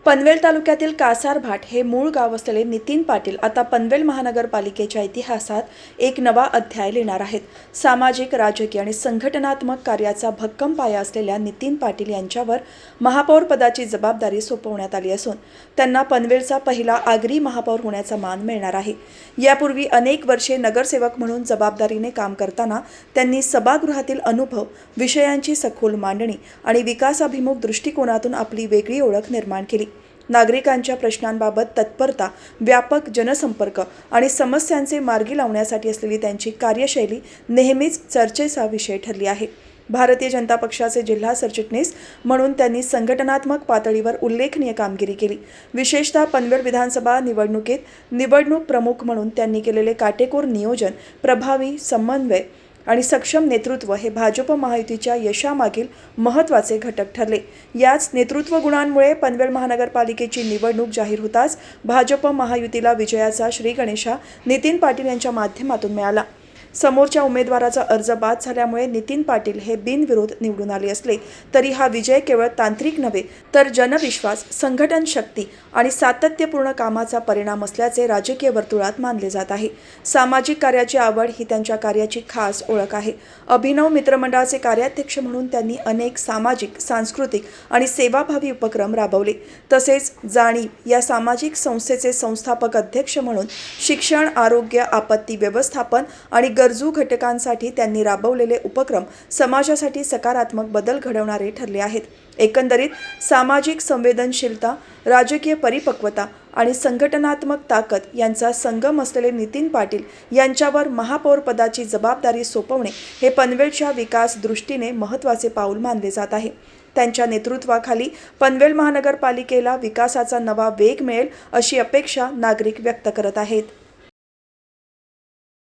पनवेल तालुक्यातील कासारभाट हे मूळ गाव असलेले नितीन पाटील आता पनवेल महानगरपालिकेच्या इतिहासात एक नवा अध्याय लिहिणार आहेत. सामाजिक, राजकीय आणि संघटनात्मक कार्याचा भक्कम पाया असलेल्या नितीन पाटील यांच्यावर महापौर पदाची जबाबदारी सोपवण्यात आली असून त्यांना पनवेलचा पहिला आगरी महापौर होण्याचा मान मिळणार आहे. यापूर्वी अनेक वर्षे नगरसेवक म्हणून जबाबदारीने काम करताना त्यांनी सभागृहातील अनुभव, विषयांची सखोल मांडणी आणि विकासाभिमुख दृष्टिकोनातून आपली वेगळी ओळख निर्माण केली. नागरिकांच्या प्रश्नांबाबत तत्परता, व्यापक जनसंपर्क आणि समस्यांचे मार्गी लावण्यासाठी असलेली त्यांची कार्यशैली नेहमीच चर्चेचा विषय ठरली आहे. भारतीय जनता पक्षाचे जिल्हा सरचिटणीस म्हणून त्यांनी संघटनात्मक पातळीवर उल्लेखनीय कामगिरी केली. विशेषतः पनवेल विधानसभा निवडणुकीत निवडणूक प्रमुख म्हणून त्यांनी केलेले काटेकोर नियोजन, प्रभावी समन्वय आणि सक्षम नेतृत्व हे भाजप महायुतीच्या यशामागील महत्त्वाचे घटक ठरले. याच नेतृत्व गुणांमुळे पनवेल महानगरपालिकेची निवडणूक जाहीर होताच भाजप महायुतीला विजयाचा श्रीगणेशा नितीन पाटील यांच्या माध्यमातून मिळाला. समोरच्या उमेदवाराचा अर्ज बाद झाल्यामुळे नितीन पाटील हे बिनविरोध निवडून आले असले तरी हा विजय केवळ तांत्रिक नव्हे तर जनविश्वास, संघटन शक्ती आणि सातत्यपूर्ण कामाचा परिणाम असल्याचे राजकीय वर्तुळात मानले जात आहे. सामाजिक कार्याची आवड ही त्यांच्या कार्याची खास ओळख आहे. अभिनव मित्रमंडळाचे कार्याध्यक्ष म्हणून त्यांनी अनेक सामाजिक, सांस्कृतिक आणि सेवाभावी उपक्रम राबवले. तसेच जाणीव या सामाजिक संस्थेचे संस्थापक अध्यक्ष म्हणून शिक्षण, आरोग्य, आपत्ती व्यवस्थापन आणि गरजू घटकांसाठी त्यांनी राबवलेले उपक्रम समाजासाठी सकारात्मक बदल घडवणारे ठरले आहेत. एकंदरीत सामाजिक संवेदनशीलता, राजकीय परिपक्वता आणि संघटनात्मक ताकद यांचा संगम असलेले नितीन पाटील यांच्यावर महापौर पदाची जबाबदारी सोपवणे हे पनवेलच्या विकास दृष्टीने महत्त्वाचे पाऊल मानले जात आहे. त्यांच्या नेतृत्वाखाली पनवेल महानगरपालिकेला विकासाचा नवा वेग मिळेल अशी अपेक्षा नागरिक व्यक्त करत आहेत.